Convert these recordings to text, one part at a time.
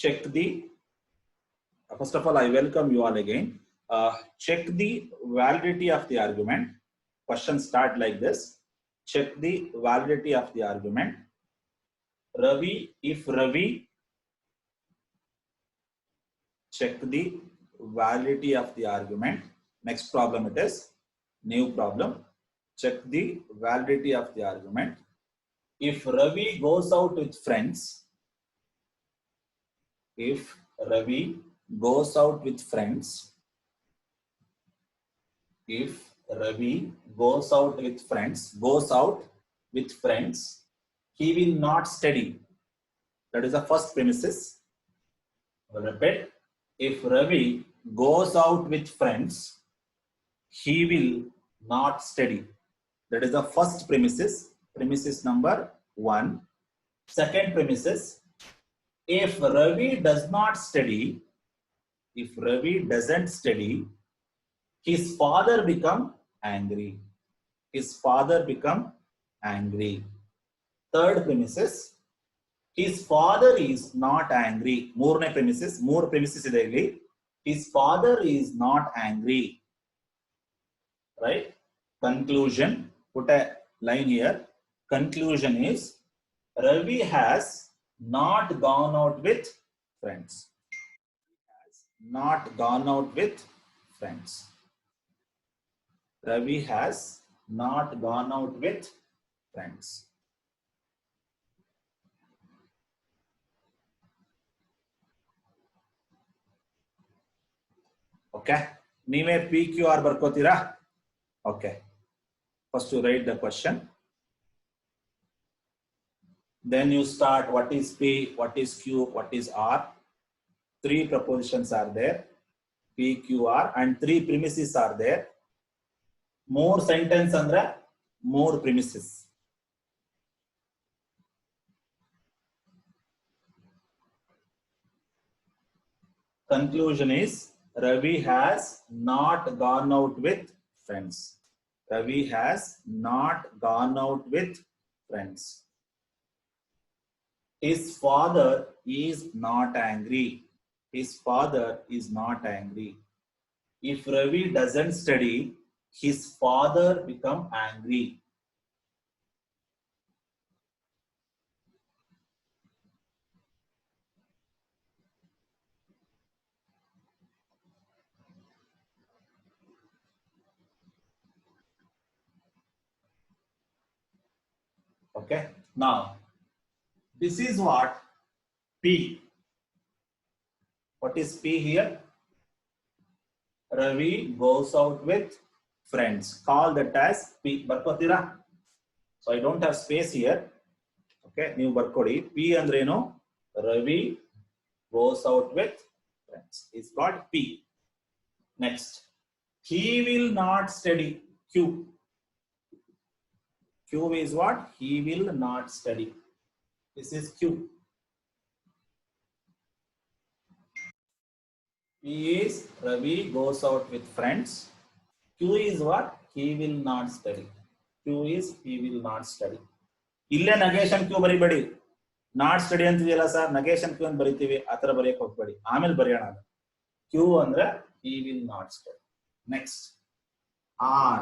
check the, first of all, I welcome you all again. Check the validity of the argument. Question start like this. Check the validity of the argument. Ravi, if Ravi, check the validity of the argument. Next problem it is, new problem. Check the validity of the argument. If Ravi goes out with friends, if Ravi goes out with friends, if Ravi goes out with friends, he will not study. That is the first premises. I will repeat. If Ravi goes out with friends, he will not study. That is the first premises. Premises number 1. Second premises. If Ravi does not study, if Ravi doesn't study, his father become angry. His father become angry. Third premises. His father is not angry. More premises ಇದೆ ಇಲ್ಲಿ. His father is not angry. Right? Conclusion. Put a line here. Conclusion is Ravi has not gone out with friends. Has not gone out with friends. Ravi has not gone out with friends. Okay. ನೀವೇ PQR ಬರ್ಕೋತೀರಾ? Okay. First you write the question. Then you start what is P, what is Q, what is R. 3 propositions are there. P, Q, R, and 3 premises are there. More sentence andre more premises. Conclusion is Ravi has not gone out with friends. Ravi has not gone out with friends. His father is not angry. His father is not angry. If Ravi doesn't study, his father become angry. Okay. Now, this is what P. What is P here? Ravi goes out with friends. Call that as P. Barkotira. So I don't have space here. Okay. New barkodi. P andreno. Ravi goes out with friends. It's called P. Next. He will not study. Q. Q is what? He will not study. This is Q. P is Ravi goes out with friends. Q is what? He will not study. Q is he will not study. Ille negation Q baribadi. Not study antidiala sir, negation Q ಅಂತ ಬರಿತೀವಿ. ಆ ತರ ಬರೆಯಕ್ಕೆ ಹೋಗಬೇಡಿ. ಆಮೇಲೆ ಬರೆಯೋಣ. Q ಅಂದ್ರೆ he will not study. Next. R.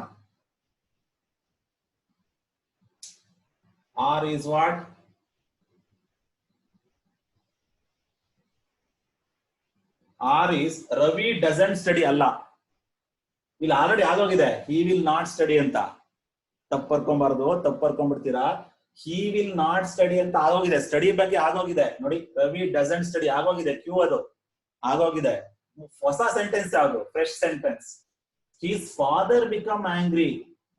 R is what? R is Ravi doesn't study Allah. ಇಲ್ಲಿ already ಆಗೋಗಿದೆ. He will not study ಅಂತ. ತಪ್ಪರ್ಕೊಂಬಾರ್ದು, ತಪ್ಪರ್ಕೊಂಡ್ಬಿಡ್ತೀರಾ. He will not study ಅಂತ ಆಗೋಗಿದೆ. ಸ್ಟಡಿ ಬಗ್ಗೆ ಆಗೋಗಿದೆ. ನೋಡಿ, Ravi doesn't study ಆಗೋಗಿದೆ. Q ಅದು ಆಗೋಗಿದೆ. ಹೊಸ ಸೆಂಟೆನ್ಸ್ ಯಾವುದು? Fresh sentence. His father become angry.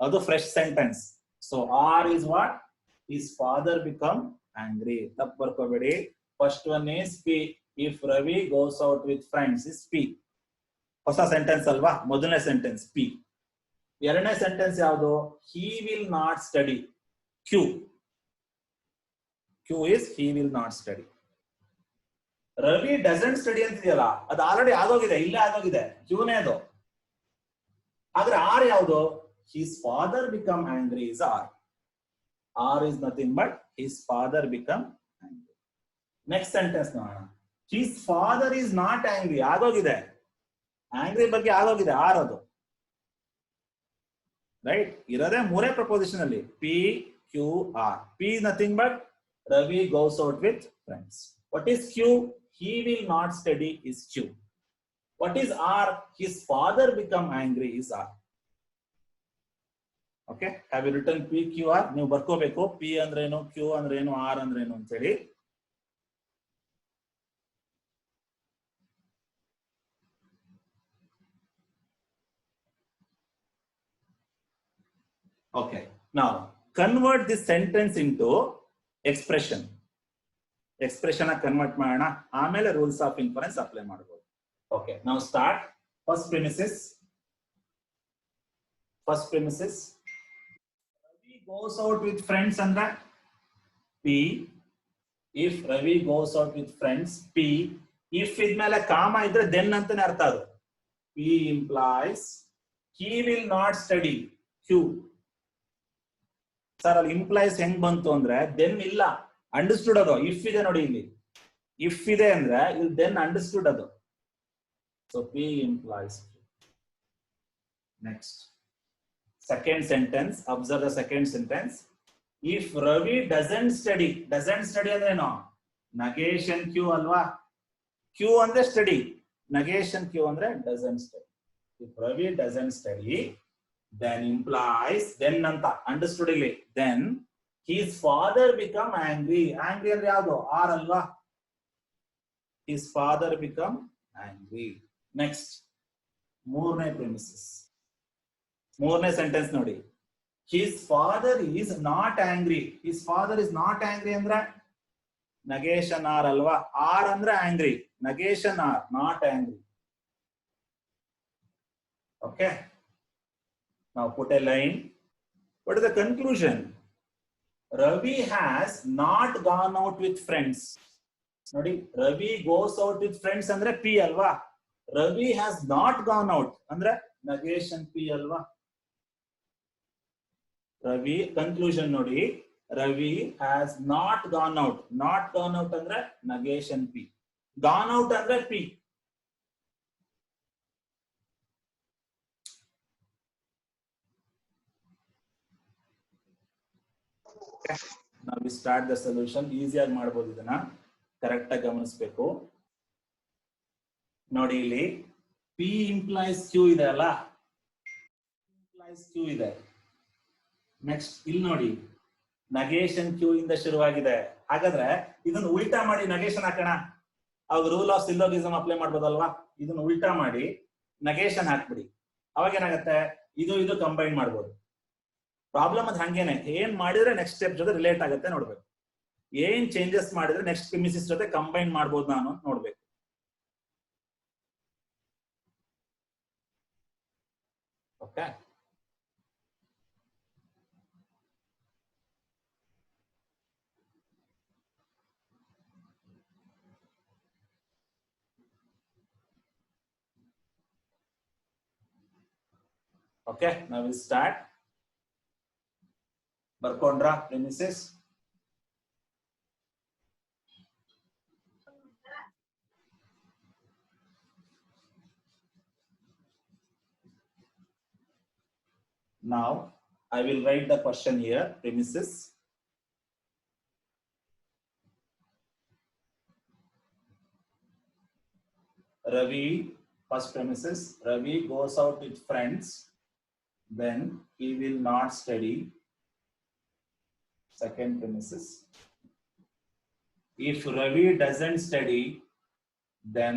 ಅದು fresh sentence. So R is what? His father become angry. ತಪ್ಪರ್ಕೋಬೇಡಿ. First one is P. If Ravi goes out with friends is P. ಹೊಸ sentence ಅಲ್ವಾ? ಮೊದಲನೇ sentence P. ಎರಡನೇ sentence ಯಾವುದು? He will not study. Q. Q is he will not study. Ravi doesn't study ಅಂತಿದೆಯಲ್ಲ, ಅದು already ಆಗೋಗಿದೆ. ಇಲ್ಲೇ ಆಗೋಗಿದೆ. Q ನೇ ಅದು. ಆದ್ರೆ R ಯಾವುದು? His father become angry is R. R is nothing but his father become angry. Next sentence ನೋಡೋಣ. His father is not angry. ಆಗೋಗಿದೆ. Angry ಬಗ್ಗೆ ಆಗೋಗಿದೆ ಆರೋದು. Right? ಇರೋದೇ ಮೂರೇ ಪ್ರಪೋಸಿಷನ್ ಅಲ್ಲಿ P, Q, R. P is nothing but Ravi goes out with friends. What is Q? He will not study is Q. What is R? His father become angry is R. Okay? Have you written P, Q, R? ನೀವು ಬರ್ಕೋಬೇಕು P ಅಂದ್ರೇನು, Q ಅಂದ್ರೇನು, R ಅಂದ್ರೇನು ಅಂತ ಹೇಳಿ. Okay. Now convert this sentence into expression. Expression convert ಮಾಡೋಣ, ಆಮೇಲೆ rules of inference apply ಮಾಡಬಹುದು. Okay. Now start. First premises. Ravi goes out with friends ಅಂದ್ರೆ P. If Ravi goes out with friends, P. If ಇದ್ಮೇಲೆ ಕಾಮ ಇದ್ರೆ then ಅಂತಾನೆ ಅರ್ಥ ಅದು. P implies he will not study. Q. Sir ಅಲ್ಲಿ implies ಹೆಂಗ್ ಬಂತು ಅಂದ್ರೆ ದೆನ್ ಇಲ್ಲ, ಅಂಡರ್ಸ್ಟುಡ್ ಅದು. ಇಫ್ ಇದೆ ನೋಡಿ, ಇಲ್ಲಿ ಇಫ್ ಇದೆ ಅಂದ್ರೆ ಇಲ್ಲಿ ದೆನ್ ಅಂಡರ್ಸ್ಟುಡ್ ಅದು. So P implies. Next, second sentence. Observe the second sentence. If Ravi doesn't study ಅಂದ್ರೆ ಏನು? negation Q ಅಲ್ವಾ? Q ಅಂದ್ರೆ study, negation Q ಅಂದ್ರೆ doesn't study. If Ravi doesn't study, then implies then ಅಂತ understood ಇಲ್ಲಿ. then his father become angry. angry ಅಂದ್ರೆ ಯಾವುದು? R ಅಲ್ವಾ? his father become angry. next, ಮೂರನೇ premises, ಮೂರನೇ ಸೆಂಟೆನ್ಸ್ ನೋಡಿ. his father is not angry. his father is not angry ಅಂದ್ರೆ negation R ಅಲ್ವಾ? R ಅಂದ್ರೆ angry, negation R, not angry. okay, now put a line. What is the conclusion? Ravi has not gone out with friends. Nodi, Ravi goes out with friends andre P alva. Ravi has not gone out andre negation P alva. Ravi, conclusion nodi, Ravi has not gone out. Not gone out andre negation P. Gone out andre P. Now we start the solution. Easy ಆಗಿ ಮಾಡಬಹುದು, ಇದನ್ನ correct ಆಗಿ ಗಮನಿಸಬೇಕು. ನೋಡಿ ಇಲ್ಲಿ P implies Q ಇದೆ ಅಲ್ಲ, implies Q ಇದೆ. ನೆಕ್ಸ್ಟ್ ಇಲ್ಲಿ ನೋಡಿ negation Q ಇಂದ ಶುರುವಾಗಿದೆ. ಹಾಗಾದ್ರೆ ಇದನ್ನ ಉಲ್ಟಾ ಮಾಡಿ negation ಹಾಕೋಣ. ಅವಾಗ ರೂಲ್ ಆಫ್ ಸಿಲೋಗಿಸಮ್ ಅಪ್ಲೈ ಮಾಡ್ಬೋದಲ್ವಾ? ಇದನ್ನ ಉಲ್ಟಾ ಮಾಡಿ negation ಹಾಕ್ಬಿಡಿ. ಅವಾಗ ಏನಾಗುತ್ತೆ, ಇದು ಕಂಬೈನ್ ಮಾಡ್ಬೋದು. ಪ್ರಾಬ್ಲಮ್ ಅದು ಹಂಗೇನೆ, ಏನ್ ಮಾಡಿದ್ರೆ ನೆಕ್ಸ್ಟ್ ಸ್ಟೆಪ್ ಜೊತೆ ರಿಲೇಟ್ ಆಗುತ್ತೆ ನೋಡ್ಬೇಕು. ಏನ್ ಚೇಂಜಸ್ ಮಾಡಿದ್ರೆ ನೆಕ್ಸ್ಟ್ ಪ್ರಿಮಿಸಿಸ್ ಜೊತೆ ಕಂಬೈನ್ ಮಾಡ್ಬೋದು ನಾನು ನೋಡ್ಬೇಕು. ಓಕೆ, ಓಕೆ, ನಾವು ವಿಲ್ ಸ್ಟಾರ್ಟ್. ಬರ್ಕೊಂಡ್ರಾ premises? Now I will write the question here. Premises. Ravi, first premises, Ravi goes out with friends, then he will not study. Second premises, if Ravi doesn't study, then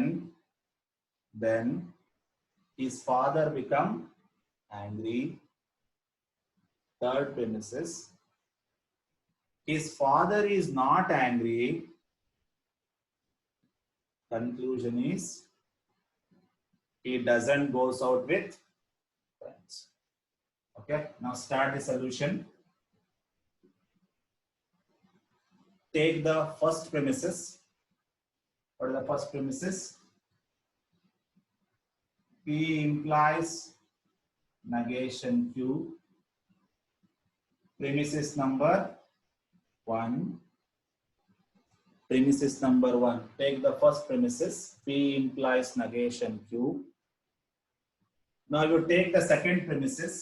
his father become angry. Third premises, his father is not angry. Conclusion is he doesn't goes out with friends. Okay, now start the solution. Take the first premises. What are the first premises? P implies negation Q. Premises number 1. Premises number 1. Take the first premises. P implies negation Q. Now you take the second premises.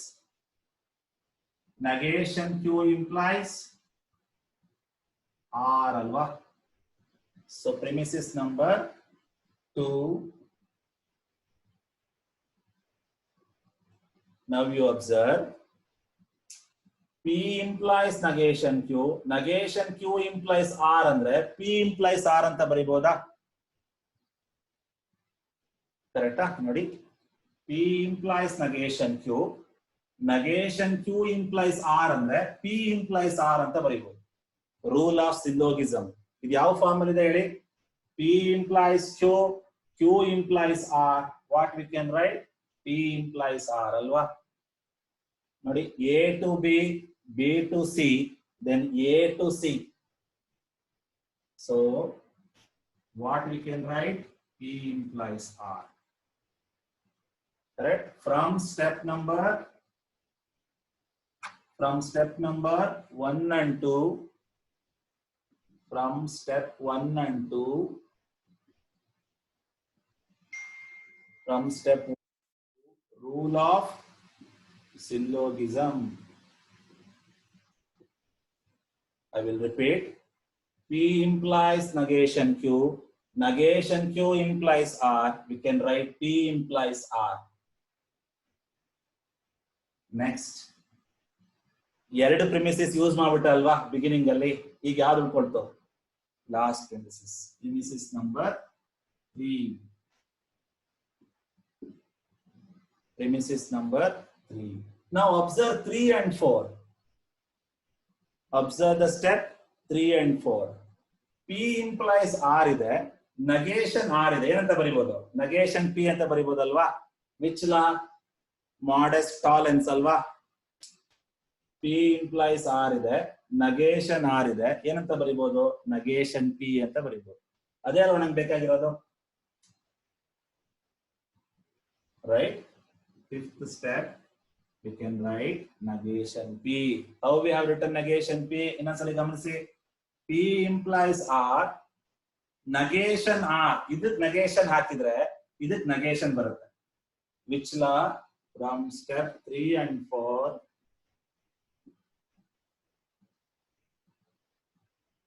Negation Q implies R alwa. So premises number 2. Now you observe. P implies negation Q. Negation Q implies R andre P implies R anta bariboda. Correct? Nodi. P implies negation Q. Negation Q implies R andre P implies R anta bariboda. Rule of syllogism. ಇದು ಯಾವ form ಅಲ್ಲಿ ಇದೆ ಹೇಳಿ? P implies Q, Q implies R. What we can write? P implies R ಅಲ್ವಾ? ನೋಡಿ A to B, B to C, then A to C. So what we can write? P implies R. Correct? From step number 1 and 2. From step 1 and 2, from step 1, rule of syllogism. I will repeat. P implies negation Q. Negation Q implies R. We can write P implies R. Next. ಎರಡು premises use ಮಾಡ್ಬಿಟ್ಟ ಅಲ್ವಾ beginning ಅಲ್ಲಿ. ಈಗ ಯಾವ್ದು ಉಳ್ಕೊಳ್ತು? Last premises. Premises number 3. Premises number 3. Now observe 3 and 4. Observe the step 3 and 4. P implies R ಇದೆ, negation R ಇದೆ. ಏನಂತ ಬರಿಬಹುದು? Negation P ಅಂತ ಬರಿಬಹುದಲ್ವಾ? Which law? Modest tolerance ಅಲ್ವಾ? P implies R ಇದೆ, negation R ಇದೆ. ಏನಂತ ಬರಿಬಹುದು? Negation P ಅಂತ ಬರಿಬಹುದು. ಅದೇ ಅಲ್ವಾ ನಮ್ಗೆ ಬೇಕಾಗಿರೋದು? Right? Fifth step, we can write negation P. How we have written negation P? ಇನ್ನೊಂದ್ಸಲಿ ಗಮನಿಸಿ. P implies R, negation R. ಇದಕ್ಕೆ negation ಹಾಕಿದ್ರೆ ಇದಕ್ಕೆ negation ಬರುತ್ತೆ. Which law? From step 3 and 4.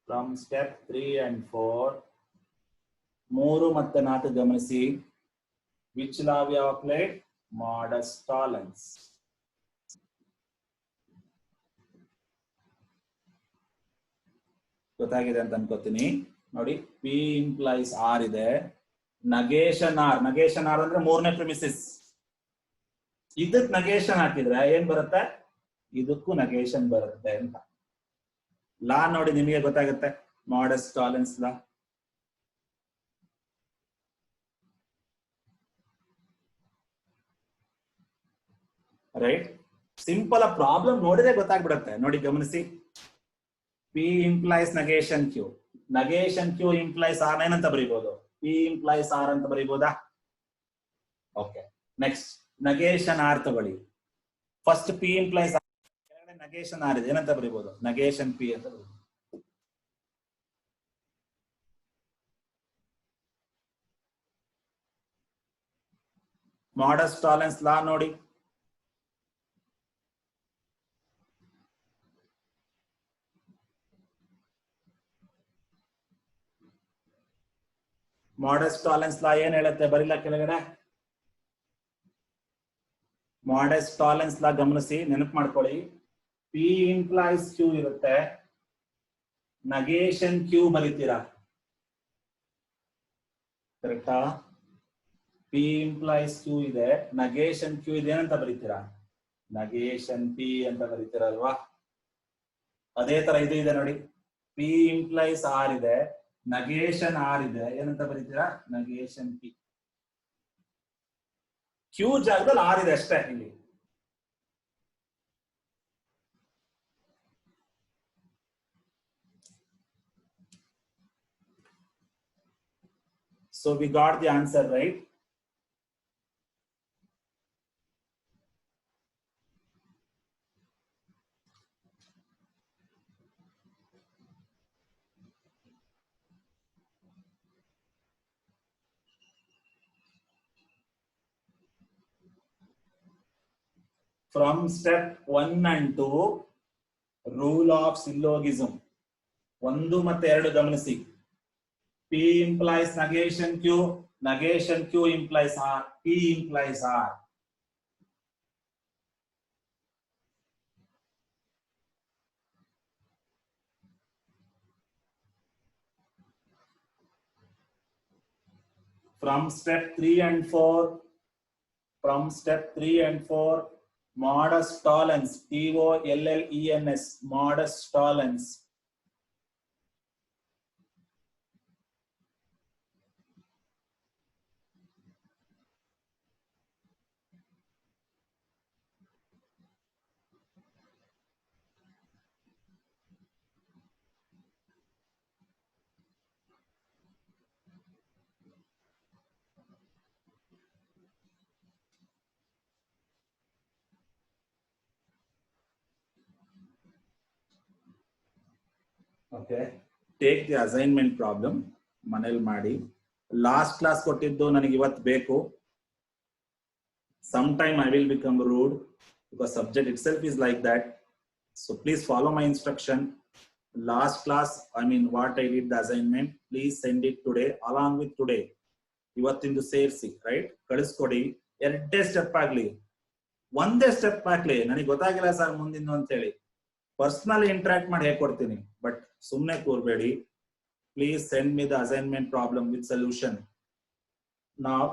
From step 3 and 4. 3 ಮತ್ತು 4 ಗಮನಿಸಿ. Which law we have applied? Modest tolerance. ಗೊತ್ತಾಗಿದೆ ಅಂತ ಅನ್ಕೋತೀನಿ. ನೋಡಿ P implies R ಇದೆ, negation R. negation R ಅಂದ್ರೆ ಮೂರನೇ ಪ್ರಿಮಿಸಿಸ್. ಇದಕ್ಕೆ negation ಹಾಕಿದ್ರೆ ಏನ್ ಬರುತ್ತೆ? ಇದಕ್ಕೂ negation ಬರುತ್ತೆ ಅಂತ. ಲಾ ನೋಡಿ ನಿಮಗೆ ಗೊತ್ತಾಗುತ್ತೆ. Modest tolerance ಲಾ. ರೈಟ್? ಸಿಂಪಲ್ ಪ್ರಾಬ್ಲಮ್ ನೋಡಿದ್ರೆ ಗೊತ್ತಾಗ್ಬಿಡುತ್ತೆ. ನೋಡಿ ಗಮನಿಸಿ. P implies negation Q. Negation Q implies R ಏನಂತ ಬರೀಬಹುದು? P implies R ಅಂತ ಬರೀಬಹುದಾ? ಓಕೆ. ನೆಕ್ಸ್ಟ್ negation R ತಗೊಳ್ಳಿ. ಫಸ್ಟ್ P implies R, ಎರಡನೇ negation R ಇದೆ. ಏನಂತ ಬರೀಬಹುದು? Negation P ಅಂತ ಬರೀಬಹುದು. Modest tolerance ಲಾ ನೋಡಿ. Modest tolerance law ಏನ್ ಹೇಳುತ್ತೆ? ಬರಿಲ್ಲ ಕೆಳಗಡೆ. Modest tolerance law ಗಮನಿಸಿ, ನೆನಪು ಮಾಡ್ಕೊಳ್ಳಿ. P implies Q ಇರುತ್ತೆ, negation Q ಬರೀತೀರಾ. ಕರೆಕ್ಟಾ? P implies Q ಇದೆ, negation Q ಇದೆ. ಏನಂತ ಬರೀತೀರಾ? Negation P ಅಂತ ಬರೀತೀರಲ್ವಾ? ಅದೇ ತರ ಇದು ಇದೆ ನೋಡಿ. P implies R ಇದೆ, negation R ಇದೆ. ಏನಂತ ಬರೀತೀರಾ? Negation P. Q ಜಾಗದಲ್ಲಿ R ಇದೆ ಅಷ್ಟೇ ಇಲ್ಲಿ. So we got the answer right. From step 1 and 2, rule of syllogism. 1 ಮತ್ತು 2 ಗಮನಿಸಿ. P implies negation Q implies R, P implies R. From step 3 and 4, modus tollens, TOLLENS, modus tollens. Okay, take the assignment problem ಮನೇಲಿ ಮಾಡಿ. Last class ಕೊಟ್ಟಿದ್ದು ನನಗೆ ಇವತ್ತು ಬೇಕು. Sometime I will become rude because subject itself is like that. So please follow my instruction. Last class, I mean what I did the assignment, please send it today along with today. ಇವತ್ತಿಂದು ಸೇರಿಸಿ, right, ಕಳಿಸ್ಕೊಡಿ. 2 step ಆಗ್ಲಿ, 1 step ಆಗ್ಲಿ, ನನಗೆ ಗೊತ್ತಾಗಿಲ್ಲ sir ಮುಂದಿನ ಅಂತ ಹೇಳಿ personally interact ಮಾಡಿ ಹೇಳ್ಕೊಡ್ತೀನಿ. ಬಟ್ ಸುಮ್ಮನೆ ಕೂರ್ಬೇಡಿ. Please send me the assignment problem with solution. ನಾವ್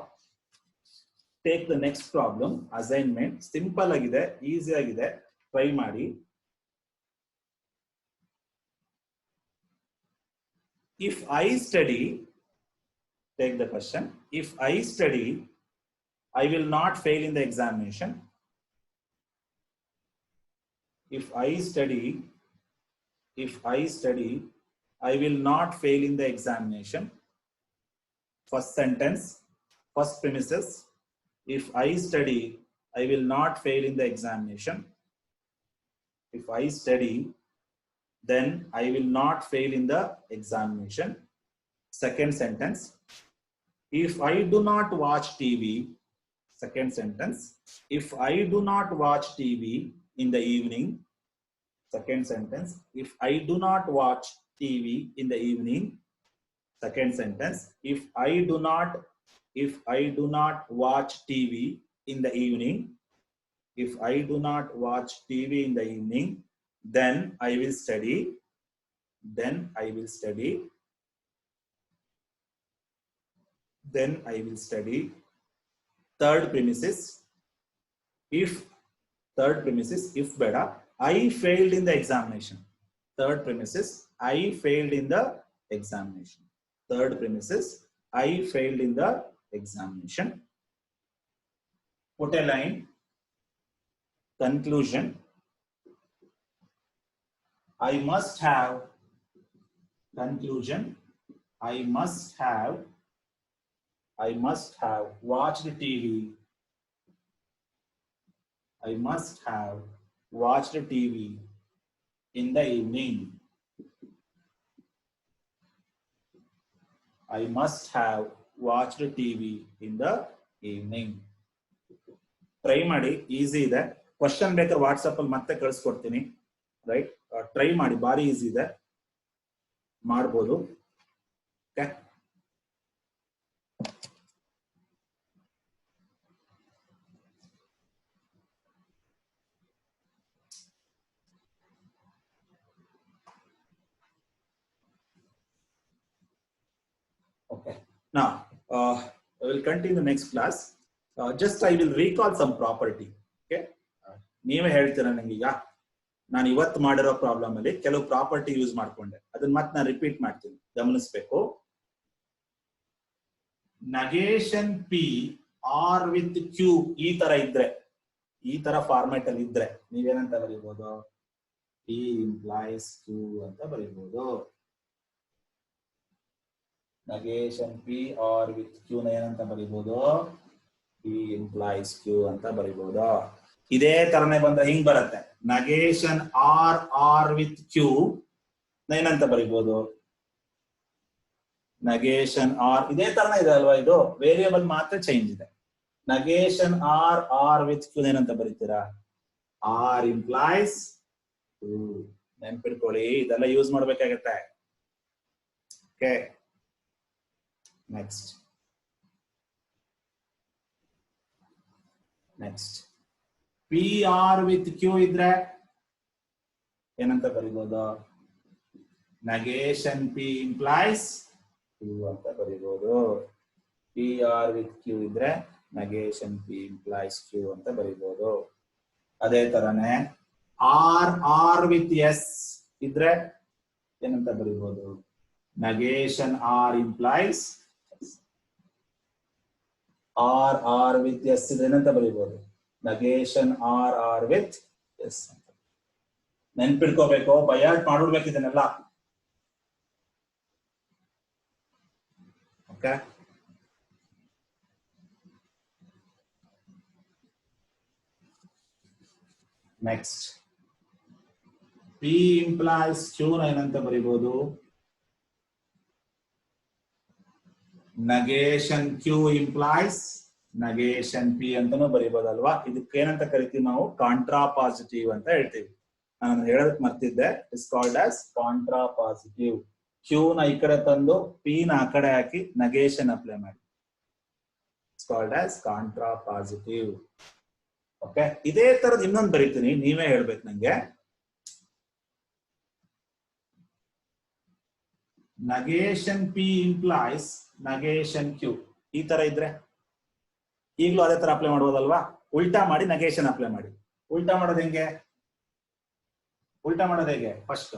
take the next problem. Assignment simple ಆಗಿದೆ, ಈಸಿ ಆಗಿದೆ, ಟ್ರೈ ಮಾಡಿ. If I study, take the question. If I study, I will not fail in the examination. If I study, I will not fail in the examination. First sentence, first premises. If I study, I will not fail in the examination. If I study, then I will not fail in the examination. Second sentence, if I do not watch TV. Second sentence, if I do not watch TV in the evening. Second sentence, if I do not watch TV in the evening. Second sentence, if I do not watch TV in the evening. If I do not watch TV in the evening, then I will study. Then I will study. Then I will study. Third premises, if beda, I failed in the examination. Third premises, I failed in the examination. Third premises, I failed in the examination. Put a line. Conclusion, I must have. Conclusion, I must have watched TV. I must have watched TV in the evening. I must have watched TV in the evening. Try ಮಾಡಿ, easy ಇದೆ. Question ಬೇಕಾದ್ರೆ WhatsApp ಅಲ್ಲಿ ಮತ್ತೆ ಕಳಿಸ್ಕೊಡ್ತೀನಿ, right. Try ಮಾಡಿ, ಬಾರಿ easy ಇದೆ, ಮಾಡ್ಬೋದು. Okay, okay. Now I will continue the next class. Just I will recall some property. Okay, ನೀವೇ ಹೇಳ್ತೀರಾ ನಂಗೆ. ಈಗ ನಾನು ಇವತ್ತು ಮಾಡಿರೋ ಪ್ರಾಬ್ಲಮ್ ಅಲ್ಲಿ ಕೆಲವು ಪ್ರಾಪರ್ಟಿ ಯೂಸ್ ಮಾಡ್ಕೊಂಡೆ, ಅದನ್ನ ಮತ್ತೆ ನಾನು ರಿಪೀಟ್ ಮಾಡ್ತೀನಿ, ಗಮನಿಸಬೇಕು. Negation P R with Q ಈ ತರ ಇದ್ರೆ, ಈ ತರ ಫಾರ್ಮ್ಯಾಟ್ ಅಲ್ಲಿ ಇದ್ರೆ ನೀವೇನಂತ ಬರೀಬಹುದು? ಪಿ ಇಂಪ್ಲೈಸ್ ಕ್ಯೂ ಅಂತ ಬರೀಬಹುದು. Negation P R with Q ನ ಏನಂತ ಬರೀಬಹುದು? ಪಿ ಇಂಪ್ಲೈಸ್ ಕ್ಯೂ ಅಂತ ಬರೀಬಹುದು. ಇದೇ ತರನೇ ಬಂದ್ರೆ ಹಿಂಗ್ ಬರುತ್ತೆ. ನಗೇಶನ್ ಆರ್ ವಿತ್ ಕ್ಯೂ ಏನಂತ ಬರೀಬಹುದು? ನಗೇಶನ್ ಆರ್ ಇದೇ ತರನೇ ಇದೆ ಅಲ್ವಾ, ಇದು ವೇರಿಯಬಲ್ ಮಾತ್ರ ಚೇಂಜ್ ಇದೆ. ನಗೇಶನ್ ಆರ್ ವಿತ್ ಕ್ಯೂ ಏನಂತ ಬರೀತೀರಾ? R implies to. ನೆನ್ಪಿಟ್ಕೊಳ್ಳಿ, ಇದೆಲ್ಲ ಯೂಸ್ ಮಾಡ್ಬೇಕಾಗತ್ತೆ. Okay, next P R with Q ಇದ್ರೆ ಏನಂತ ಬರೀಬಹುದು? negation P implies Q ಅಂತ ಬರೀಬಹುದು. ಪಿ ಆರ್ ವಿತ್ ಕ್ಯೂ ಇದ್ರೆ negation P implies Q ಅಂತ ಬರೀಬಹುದು. ಅದೇ ತರನೇ ಆರ್ ವಿತ್ ಎಸ್ ಇದ್ರೆ ಏನಂತ ಬರೀಬಹುದು? negation R implies R with S ಇದ್ರೆ ಏನಂತ ಬರೀಬಹುದು? negation R ವಿತ್ ಎಸ್ ಅಂತ. ನೆನ್ಪಿಡ್ಕೋಬೇಕು, ಬಯಾಟ್ ಮಾಡ್ಬಿಡ್ಬೇಕು ಇದನ್ನೆಲ್ಲ. Okay, next P implies Q ನ ಏನಂತ ಬರೀಬಹುದು? negation Q implies negation P ಅಂತಾನೂ ಬರೀಬಹುದಲ್ವಾ? ಇದಕ್ಕೆ ಏನಂತ ಕರಿತೀವಿ ನಾವು? ಕಾಂಟ್ರಾಪಾಸಿಟಿವ್ ಅಂತ ಹೇಳ್ತೀವಿ. ನಾನು ಹೇಳೋದಕ್ಕೆ ಮರ್ತಿದ್ದೆ, it's called as contrapositive. Q ನ ಈ ಕಡೆ ತಂದು ಪಿ ನ ಆ ಕಡೆ ಹಾಕಿ negation ಅಪ್ಲೈ ಮಾಡಿ. It's called as contrapositive. Okay, ಇದೇ ತರದ್ ಇನ್ನೊಂದು ಬರೀತೀನಿ, ನೀವೇ ಹೇಳ್ಬೇಕು ನಂಗೆ. negation P implies negation Q. ಈ ತರ ಇದ್ರೆ ಈಗಲೂ ಅದೇ ತರ ಅಪ್ಲೈ ಮಾಡ್ಬೋದಲ್ವಾ? ಉಲ್ಟಾ ಮಾಡಿ negation ಅಪ್ಲೈ ಮಾಡಿ. ಉಲ್ಟಾ ಮಾಡೋದು ಹೆಂಗೆ? First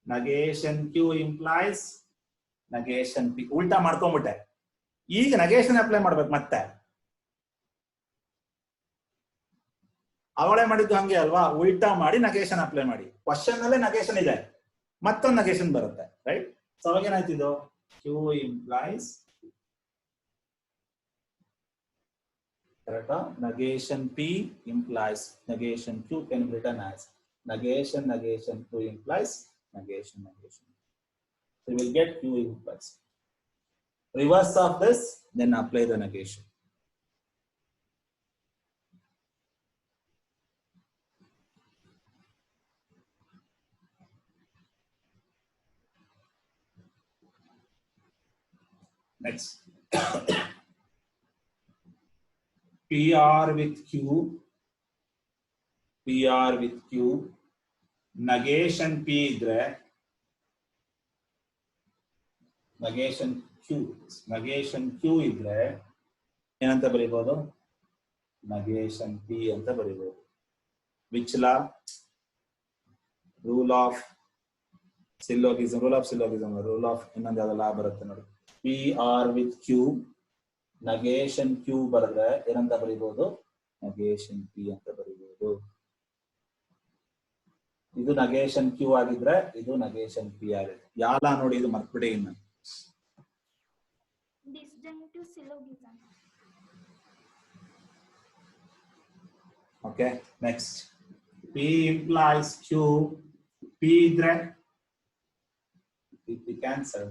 negation Q implies negation P. ಉಲ್ಟಾ ಮಾಡ್ಕೊಂಡ್ಬಿಟ್ಟೆ. ಈಗ negation ಅಪ್ಲೈ ಮಾಡ್ಬೇಕು ಮತ್ತೆ. ಅವಳೇ ಮಾಡಿದ್ದು ಹಂಗೆ ಅಲ್ವಾ? ಉಲ್ಟಾ ಮಾಡಿ negation ಅಪ್ಲೈ ಮಾಡಿ. ಕ್ವಶನ್ ಅಲ್ಲೇ negation ಇದೆ, ಮತ್ತೊಂದು negation ಬರುತ್ತೆ, ರೈಟ್? ಸೊ ಅವಾಗ ಏನಾಯ್ತಿದ್ದು? Q implies correct? Negation P implies negation Q can be written as negation Q implies negation. So we will get Q implies. Reverse of this, then apply the negation. Next, PR with Q, negation P ಇದ್ರೆ negation Q ಇದ್ರೆ ಏನಂತ ಬರೀಬಹುದು? negation P ಅಂತ ಬರೀಬಹುದು. Which law? Rule of syllogism. Rule of ಇನ್ನೊಂದು ಯಾವ್ದು ಲಾ ಬರುತ್ತೆ ನೋಡಿ. PR with Q, negation Q ಬರೆದ್ರೆ ಏನಂತ ಬರೀಬಹುದು? negation P ಅಂತ ಬರೀಬಹುದು. ಇದು negation Q ಆಗಿದ್ರೆ ಇದು negation P ಆಗಿದೆ. ಯಾಲ ನೋಡಿ, ಇದು ಮರ್ತ್ಬಿಡಿ ಇನ್ನು. Disjunctive syllogism. Okay, next. P implies Q. P ಇದ್ರೆ P cancel.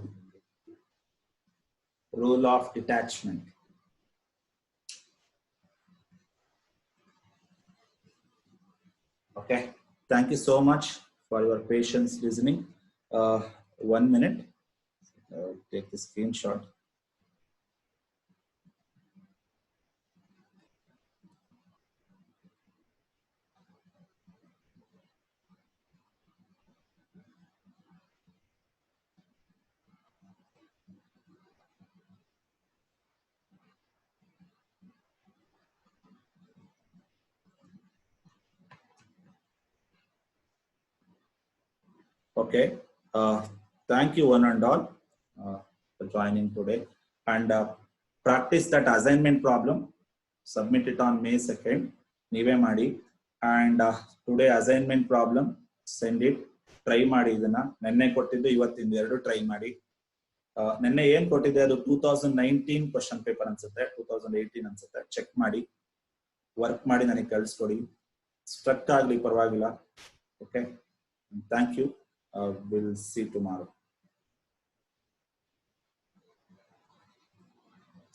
Rule of detachment. Okay, thank you so much for your patience listening. 1 minute. Take the screenshot. Okay, thank you one and all for joining today, and practice that assignment problem. Submit it on May 2nd. ನೀವೇ ಮಾಡಿ. And today assignment problem, send it. Try ಮಾಡಿ ಇದನ್ನ. ನೆನ್ನೆ ಕೊಟ್ಟಿದ್ದು ಇವತ್ತಿಂದ ಎರಡು try ಮಾಡಿ. ನೆನ್ನೆ ಏನ್ ಕೊಟ್ಟಿದೆ ಅದು 2019 ಕ್ವಶನ್ ಪೇಪರ್ ಅನ್ಸುತ್ತೆ, 2018 ಅನ್ಸುತ್ತೆ. ಚೆಕ್ ಮಾಡಿ, ವರ್ಕ್ ಮಾಡಿ ನನಗೆ ಕಳಿಸ್ಕೊಡಿ. ಸ್ಟ್ರಕ್ ಆಗ್ಲಿ ಪರವಾಗಿಲ್ಲ. Okay, thank you. We'll see tomorrow.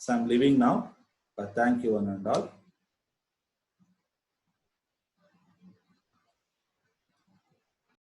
So I'm leaving now. Thank you one and all.